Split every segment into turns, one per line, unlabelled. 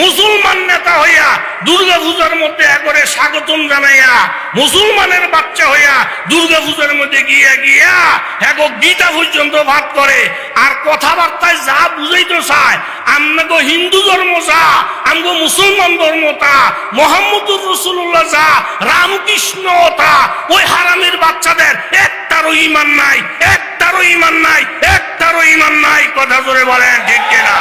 মুসলমান নেতা হইয়া দুর্গা পূজার মধ্যে একবারে স্বাগতম জানাইয়া মুসলমানের বাচ্চা হইয়া দুর্গা পূজার মধ্যে গিয়া গিয়া এক গীতা পর্যন্ত ভাত করে আর কথাবার্তায় যা বুঝাইতে চায় আমগো হিন্দু ধর্ম যা আমগো মুসলমান ধর্ম তা মুহাম্মদুর রাসূলুল্লাহ যা রামকৃষ্ণ তা ওই হারামের বাচ্চাদের একটারও ঈমান নাই, একটারও ঈমান নাই, একটারও ঈমান নাই। কথা জোরে বলেন ঠিক কিনা?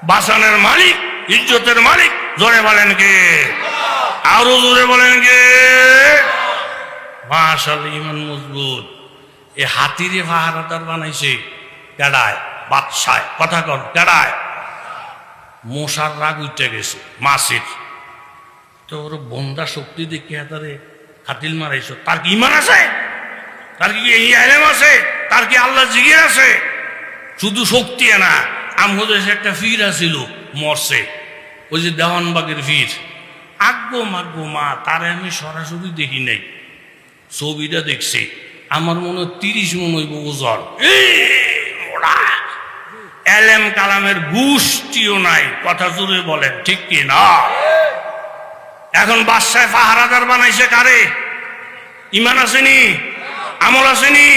বাসানের মালিক, ইজ্জতের মালিক জোরে বলেন কে? আরো জোরে বলেন কে? মাশাআল্লাহ, ঈমান মজবুত। এ হাতিরে পাহারাদার বানাইছে কেডায়? বাদশায়। কথা কর, কেডায়? মশার রাগ উঠে গেছে মাসির। তো ওর বন্ধা শক্তি দেখিয়া তারে খাতিল মারাইছ। তার কি ঈমান আছে? তার কি এই ইলম আছে? তার কি আল্লাহ জিগির আছে? শুধু শক্তি না, আমাদের একটা ফির আছিল মরছে, ওই যে দেওয়ানবাগের ফির। আগো মাগো মা, তারে আমি সরাসরি দেখি নাই, ছবিটা দেখছি। আমার মনে হয় 30 মন হইব ওজন। এলেম কালামের গুষ্টিও নাই। কথা জোরে বলেন ঠিক কি না? এখন বাদশায় পাহারাদার বানাইছে কারে? ঈমান আসেনি? আমল আসেনি?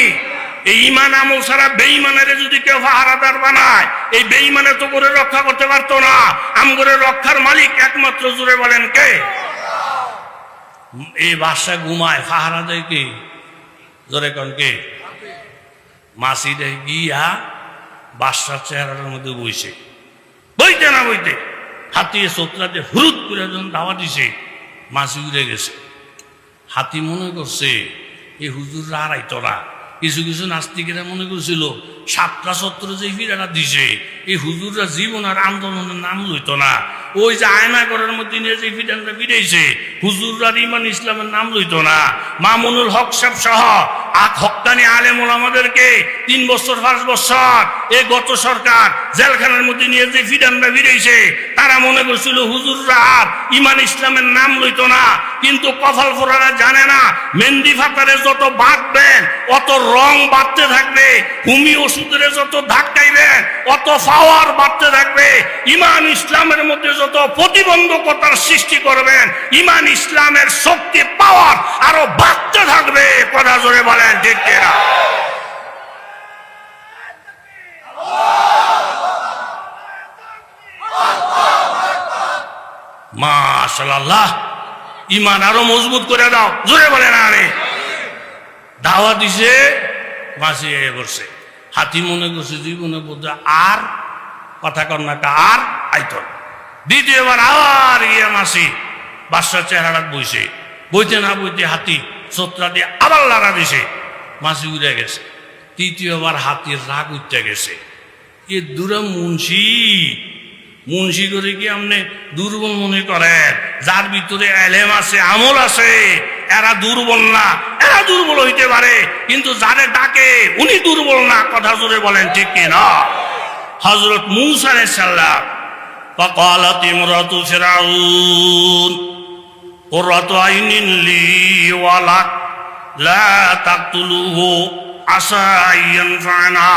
এই ঈমান আমল ছাড়া বেঈমানের যদি কেউ পাহারাদার বানায়, এই বেঈমানে তো করে রক্ষা করতে পারতো না। আমগরে রক্ষার মালিক একমাত্র জোরে বলেন কে? এই বাদশা ঘুমায়, পাহারা দেয় কে? জোরে কোন কে? মাসি দেয় গিয়া বাদশার চেহারার মধ্যে বইছে। বইতে না বইতে হাতিয়ে সোতরাতে হুরুত করে যখন দাওয়া দিছে, মাসি উড়ে গেছে। হাতি মনে করছে এই হুজুররা আর আইতো না। কিছু কিছু নাস্তিকেরা মনে করছিল 7টা সত্তর যে ফিরাটা দিছে, এই হুজুররা জীবন আর আন্দোলনের নাম লইতো না। ওই যে আয়না ঘরের মধ্যে নিয়ে যে ফিরানটা ফিরেছে, হুজুররা ঈমান ইসলামের নাম লইতো না। মামুনুল হক সাহেব সহ হক্কানি আলেমুল আমাদেরকে 3 বছর 5 বছর এই গত সরকার জেলখানার মধ্যে নিয়ে যে ফিরানটা ফিরেছে, তারা মনে করছিল হুজুররা আর ঈমান ইসলামের নাম লইতো না। কিন্তু কপাল ফোরারা জানে না, মেহেন্দি ফাতারে যত বাঁধবেন অত রং বাড়তে থাকবে, হুমি ওষুধের যত ধাক্কাইবেন অত পাওয়ার বাড়তে থাকবে। ঈমান ইসলামের মধ্যে যত প্রতিবন্ধকতার সৃষ্টি করবেন, ঈমান ইসলামের শক্তি পাওয়ার আরো বাড়তে থাকবে। কথা জোরে বলেন ঠিক কিনা? মাশাআল্লাহ, ঈমান আরো মজবুত করে দাও। জোরে বলেন। আরে দাওয়া দিছে, মাসি এ করছে। হাতি মনে করছে জীবনে বোধহয় আর কথা কর না, আর আইতো। দ্বিতীয়বার আবার গিয়ে মাসি বাদশার চেহারা বইছে। বইতে না বইতে হাতি সোতরা দিয়ে আবার লাড়া দিছে, মাসি উড়ে গেছে। তৃতীয়বার হাতির রাগ উঠতে গেছে। এ দুরা মুন্সি মুন্সি করে কি আপনি দুর্বল মনে করেন? যার ভিতরে এলেম আছে, আমল আছে, এরা দুর্বল না। এরা দুর্বল হইতে পারে, কিন্তু যারে ডাকে উনি দুর্বল না। কথা জোরে বলেন ঠিক কিনা? হযরত মূসা আলাইহিস সালাম فقالت امرأة فرعون قرة عين لي ولك لا تقتلوه عسى أن ينفعنا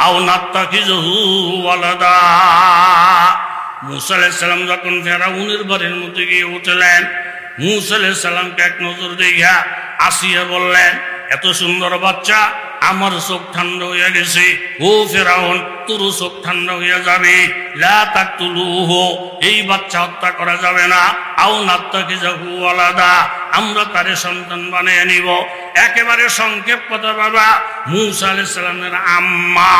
أو نتخذه ولدا। মূসা আলাইহিস সালাম যখন ফেরাউনের বাড়ির মধ্যে গিয়ে উঠলেন, মূসা আলাইহিস সালামকে এক নজর দেখিয়া আসিয়া বললেন, এত সুন্দর বাচ্চা, আমার চোখ ঠান্ডা হইয়া গেছে। ও ফেরাউন, তোর চোখ ঠান্ডা হইয়া যাবে। লা তাকতুলুহু, এই বাচ্চা হত্যা করা যাবে না। আও নাত্তাখিযাহু ওয়ালাদা, আমরা তারে সন্তান বানিয়ে নিব। একেবারে সংক্ষেপ কথা বাবা, মূসা আলাইহিস সালামের আম্মা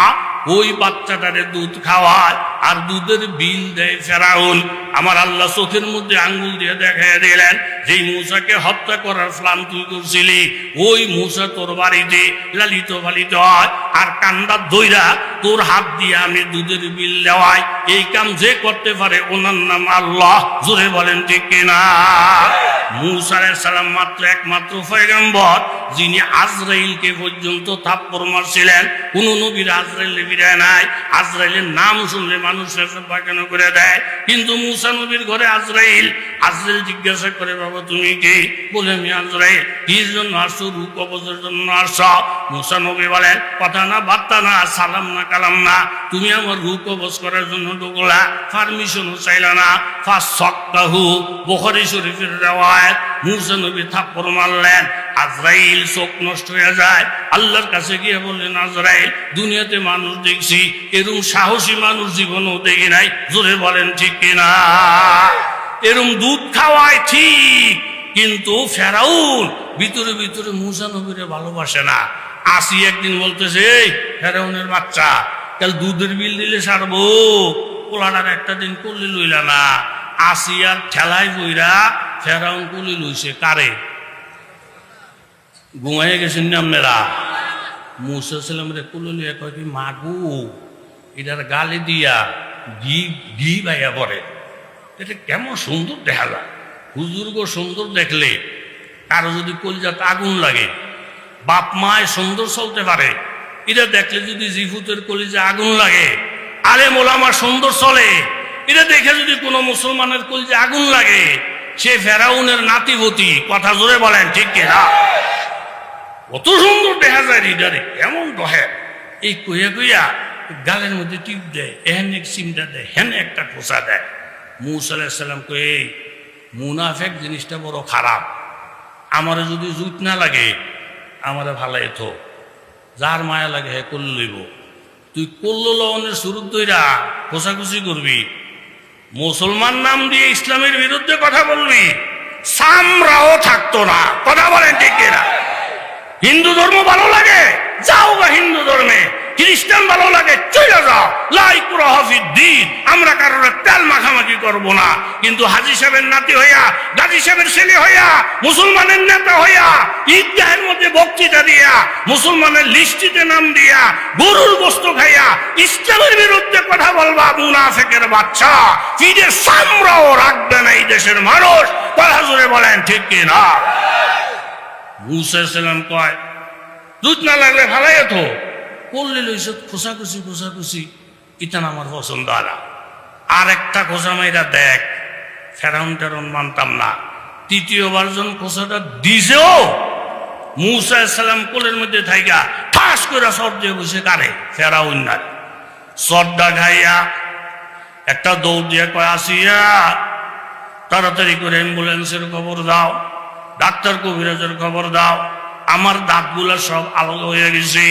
ওই বাচ্চাটারে দুধ খাওয়ায় আর দুধের বিল দেয় ফেরাউন। আমার আল্লাহ চোখের মধ্যে আঙ্গুল দিয়ে দেখাইয়া দিলেন, যেই মূসাকে হত্যা করার প্ল্যান তুই করছিলি, ওই মূসা তোর বাড়িতে লালিত পালিত হয়, আর কান্দা দইরা তোর হাত দিয়ে আমি দুধের বিল দেওয়াই। এই কাম যে করতে পারে ওনার নাম আল্লাহ। জোরে বলেন ঠিক কিনা? মূসা আলাইহিস সালাম একমাত্র পয়গম্বর যিনি আজরাইলকে পর্যন্ত থাপ্পড় মারছিলেন। কোন নবীর আজরাইল বিরায় নাই। আজরাইলের নাম শুনলে মানুষ কেন করে দেয়, কিন্তু মূসা নবীর ঘরে আজরাইল। আজরাইল জিজ্ঞাসা করে, বাবা তুমি কি? বলে আমি আজরাইল। কির জন্য আসছো? রূহ কবজের জন্য আসছো। মূসা নবী বলেন, কথা না বার্তা না, সালাম না কালাম না, তুমি আমার রূহ কবজ করার জন্য ঢুকলা, পারমিশনও চাইলা না। ফাসসাক্তাহু, বুখারী শরীফের riwayat। মূসা নবী থাপ্পড় মারলেন, আজরাইল চোখ নষ্ট হয়ে যায়। আল্লাহর কাছে গিয়ে বললেন, আজরাইল, দুনিয়াতে মানুষ দেখছি, এরকম সাহসী মানুষ জীবনেও দেখি নাই। জোরে বলেন ঠিক কিনা? এরকম দুধ খাওয়ায় ঠিক, কিন্তু ফেরাউন ভিতরে ভিতরে মূসা নবীরে ভালোবাসে না। আসি একদিন বলতেছে, এই ফেরাউনের বাচ্চা, কাল দুধের বিল দিলে সারবো, পোলাটার একটা দিন করলে লইলা না। আসি আর ঠেলাই বইরা ফেরাউন করলে লইছে কারে? ঘুমাইয়ে গেছেন না আপনারা? মূসা সালাম রে করলে লইয়া কয় কি, মাগু এটার গালে দিয়া ঘি ঘি বাইয়া পড়ে, এটা কেমন সুন্দর দেখা যায়। হুজুর গো সুন্দর দেখলে কারো যদি কলিজাতে আগুন লাগে, বাপ মায় সুন্দর চলতে পারে, এটা দেখলে যদি জিফুতের কলিজা আগুন লাগে, আলেম ওলামা সুন্দর চলে, এটা দেখে যদি কোনো মুসলমানের কলিজা আগুন লাগে, সে ফেরাউনের নাতিভূতি। কথা জোরে বলেন ঠিক কিনা? কত সুন্দর দেখা যায় হৃদয়ে, কেমন রহে। এই কইয়া কইয়া গালের মধ্যে টিপ দেয়, এহেন এক চিমটা দেয়, হেন একটা খোঁচা দেয়। মূসা আলাইহিস সালাম কই, এই মুনাফেক জিনিসটা বড় খারাপ, আমারে যদি জুত না লাগে আমারে ভালাই তো, যার মায়া লাগে হে করলে লইব। তুই করল লওনের শুরুত দইরা খোঁচাখুচি করবি, মুসলমান নাম দিয়ে ইসলামের বিরুদ্ধে কথা বলবি, সামরাও থাকতো না। কথা বলেন ঠিক কিনা? হিন্দু ধর্ম ভালো লাগে, যাও বা হিন্দু ধর্মে। খ্রিস্টান ভালো লাগে, চলে যাও। লা ইকরাহা ফিদ্দীন, আমরা কারোর তেল মাখামাখি করবো না। কিন্তু হাজী সাহেবের নাতি হইয়া, গাজী সাহেবের ছেলে হইয়া, মুসলমানের নেতা হইয়া, ঈদগাহের মধ্যে বক্তৃতা দিয়া, মুসলমানের লিস্টিতে নাম দিয়া, গরুর গোশত খাইয়া ইসলামের বিরুদ্ধে কথা বলবা, মুনাফিকের বাচ্চা। ফিরে সামরাও রাখবে না এই দেশের মানুষ। কথা জোরে বলেন ঠিক কিনা? মূসা সালাম কয়, দুধ না লাগলে ভালাই তো করলে লইছ খোঁচাখুচি খোঁচাখুচি, এটা আমার পছন্দ আলা। আর একটা খোঁচা মাইরা দেখ, ফেরাউন টেরাউন মানতাম না। তৃতীয়বার জন খোঁচাটা দিছেও, মূসা সালাম কোলের মধ্যে থাইকা ঠাস করে সর দিয়ে বসে কারে? ফেরাউন না। সরটা খাইয়া একটা দৌড় দিয়ে কয়, আসিয়া তাড়াতাড়ি করে অ্যাম্বুলেন্সের খবর দাও, ডাক্তার কবিরাজের খবর দাও, আমার দাঁতগুলা সব আলাদা হয়ে গেছে,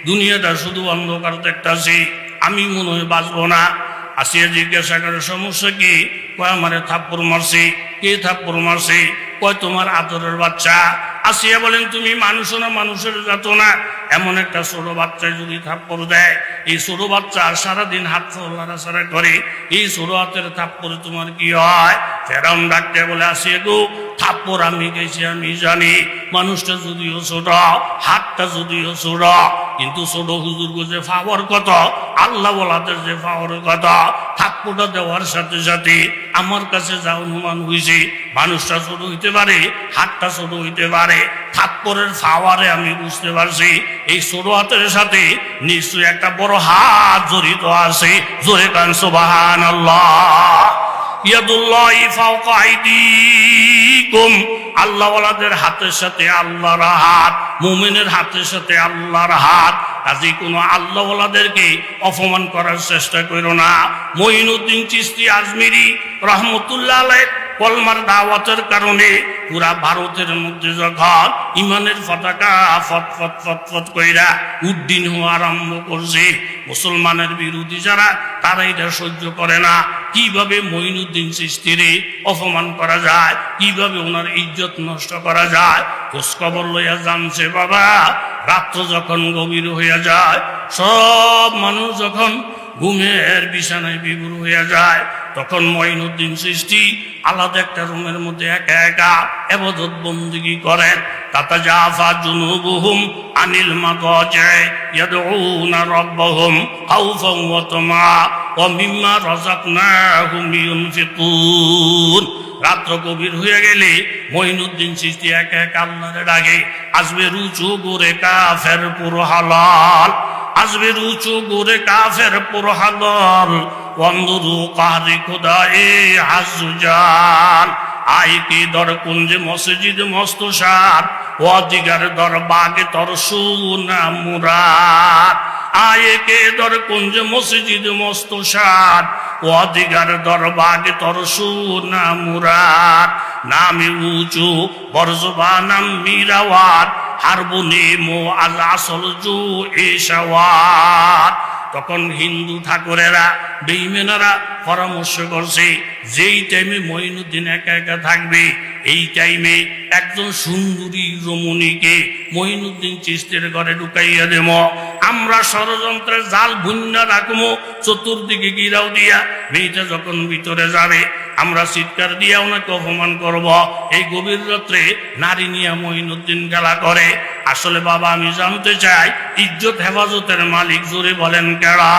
দুনিয়াটা শুধু অন্ধকার দেখতেছি, আমি মনে হয় বাঁচবো না। আসিয়া জিজ্ঞাসা করে, সমস্যা কি? কয়, আমারে থাপ্পড় মারছি। কে থাপ্পড় মারছি? কয়, তোমার আদরের বাচ্চা। আসিয়া বলেন, তুমি মানুষ না, মানুষের জাতো না। এমন একটা ছোট বাচ্চায় যদি থাপ্পড় দেয়, এই ছোট বাচ্চা সারাদিন হাত লড়াছাড়া করে, এই ছোট হাতের থাপ্পড়ে তোমার কি হয়? ফেরাউন ডাকতে বলে, আসিয়া গো, থাপ্পড় আমি গেছি আমি জানি, মানুষটা যদিও ছোট, হাতটা যদিও ছোট, কিন্তু ছোট হুজুর যে পাওয়ার কত, আল্লাহ বলাদের যে পাওয়ার কত, থাপ্পড়টা দেওয়ার সাথে সাথে আমার কাছে যা অনুমান হয়েছে, মানুষটা ছোট হইতে পারে, হাতটা ছোট হইতে পারে, থাপ্পড়ের পাওয়ারে আমি বুঝতে পারছি এই ছোট হাতের সাথে নিশ্চয়ই একটা বড় হাত জড়িত আছে। জোরে কান সুবহানাল্লাহ। ইয়াদুল্লাহি ফাওকা আইদিকুম, আল্লাহ ওয়ালাদের হাতের সাথে আল্লাহর হাত, মুমিনের হাতের সাথে আল্লাহর হাত। কাজে কোনো আল্লাহ ওয়ালাদেরকে অপমান করার চেষ্টা করো না। মঈনুদ্দিন চিশতি আজমিরি রহমতুল্লাহ আলাইহ কলমার দাওয়াতের কারণে পুরা ভারতের মধ্যে যখন ইমানের পতাকা ফটফট ফটফট কইরা উড্ডীন হওয়া আরম্ভ করছে, মুসলমানের বিরোধী যারা, তারা এটা সহ্য করে না। কিভাবে মঈনুদ্দিন চিশতিরে অপমান করা যায়, কিভাবে ওনার ইজ্জত নষ্ট করা যায়, খোঁজ খবর লইয়া জানছে বাবা। রাত্র যখন গভীর হইয়া যায়, সব মানুষ যখন ঘুমের বিছানায় বিভোর হইয়া যায়, তখন মঈনুদ্দিন চিশতি আলাদা একটা রুমের মধ্যে একা একা ইবাদত বন্দেগী করেন। তাতাজাফা জুনুবুহুম আনিল মাদাজি ইয়াদউনা রাব্বাহুম খাউফান ওয়া তামা ওয়া মিম্মা রাযাকনাহুম ইউনফিকুন। রাত্র গভীর হয়ে গেলে মঈনুদ্দিন চিশতি এক এক আল্লাহরে ডাকে, আসবে রুচু গোরে কাফের পুরো হালাল, আসবে রুচু গোরে কাফের পুরো হালাল, অন্ধরু কাহারি খোদা এ হাজুজাল, আয় কি দর কুঞ্জে মসজিদ মস্ত সার, অধিকার দর বাগে তর সুনা মুরাদ, আয় কে দর কুঞ্জ মসজিদ মস্ত সার, অধিকার দর বাগে তর সুনা মুরাদ, নামে উঁচু বরজবা নাম মিরাওয়াত, হারবুনি মো আল আসল জু এসাওয়াত। তখন হিন্দু ঠাকুরেরা বেঈমানেরা পরামর্শ করছে, যেই টাইমে মঈনুদ্দিন একা একা থাকবে এই টাইমে একজন সুন্দরী রমণীকে মঈনুদ্দিন চিশতির ঘরে ঢুকাইয়া দেব, আমরা ষড়যন্ত্রের জাল ভুন্না রাখবো, চতুর্দিকে গিরাও দিয়া মেয়েটা যখন ভিতরে যাবে আমরা চিৎকার দিয়া ওনাকে অপমান করব। এই গভীর রাত্রে নারী নিয়ে মঈনুদ্দিন খেলা করে। আসলে বাবা আমি জানতে চাই, ইজ্জত হেফাজতের মালিক জোরে বলেন কেডা?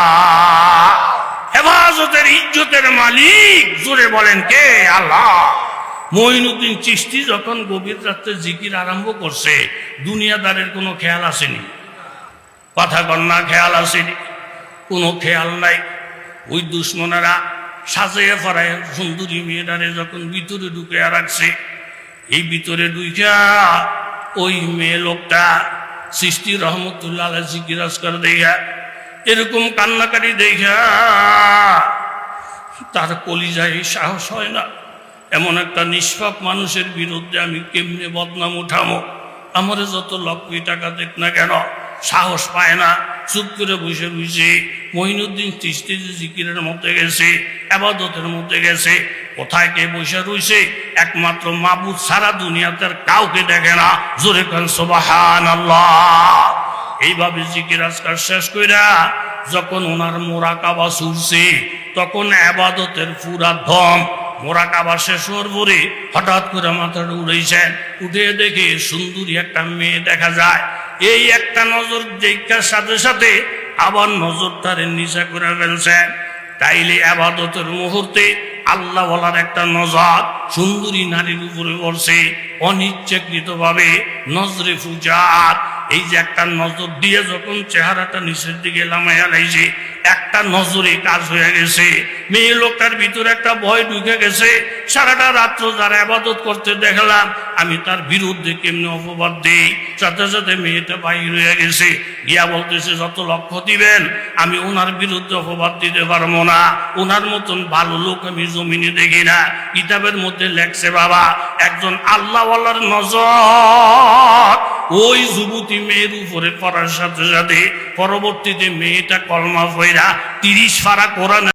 হেফাজতের ইজ্জতের মালিক জোরে বলেন কে? আল্লাহ। মঈনুদ্দিন চিশতি যখন গভীর রাত্রে জিকির আরম্ভ করছে, দুনিয়াদারের কোনো খেয়াল আসেনি, কথা কন্যা খেয়াল আসেনি, কোনো খেয়াল নাই। ওই দুশ্মনেরা সাজাইয়া ফরায় সুন্দরী মেয়েটারে যখন ভিতরে ঢুকে রাখছে, এই ভিতরে ঢুকা ওই মেয়ে লোকটা চিশতি রহমতুল্লাহ আলাইহি জিকির আজকার দেখা, এরকম কান্নাকারি দেখা তার কলিজায় সাহস হয় না, এমন একটা নিষ্পাপ মানুষের বিরুদ্ধে আমি কেমনে বদনাম উঠামো? আমার যত লক্ষ টাকা দেখ না কেন সাহস পায় না, চুপ করে বসে বসে মঈনুদ্দিন চিশতি যে জিকিরের মধ্যে গেছে, ইবাদতের মধ্যে গেছে, কোথায় কে বসে রইছে? একমাত্র মাবুদ সারা দুনিয়াতে কাউকে দেখে না। জোরে কান সুবহানাল্লাহ। এইভাবে জিকির আজকার শেষ কইরা যখন ওনার মোরাকাবা ছুটছে, তখন ইবাদতের পুরা দম মোরাকাবা শেষ হওয়ার পরে হঠাৎ করে মাথাটা উড়েছেন, উঠে দেখে সুন্দরী একটা মেয়ে দেখা যায়। এই একটা নজর দেখার সাথে সাথে আবার নজরটারে নিচা করে ফেলছেন। তাইলে ইবাদতের মুহূর্তে আল্লাহ বলার একটা নজর সুন্দরী নারীর উপরে পড়ছে, অনিচ্ছাকৃত ভাবে নজরে ফুজাত। এই যে একটা নজর দিয়ে যখন চেহারাটা নিচের দিকে লামাইয়া লাইছে, একটা নজরে কাজ হয়ে গেছে। মেয়ে লোকটার ভিতরে একটা ভয় ঢুকে গেছে। সারাটা রাত্র যারা ইবাদত করতে দেখলাম, আমি তার বিরুদ্ধে কেমনে অপবাদ দিই। সাথে সাথে মেয়েটা বাইর হয়ে গেছে, গিয়া বলতেছে যত লক্ষ্য দিবেন আমি ওনার বিরুদ্ধে অপবাদ দিতে পারবো না, ওনার মতন ভালো লোক আমি জমিনে দেখি না। কিতাবের মধ্যে লেখছে বাবা, একজন আল্লাহওয়ালার নজর ওই যুবতী মেয়ের উপরে পড়ার সাথে সাথে পরবর্তীতে মেয়েটা কলমা পড়া 30 পারা কোরআন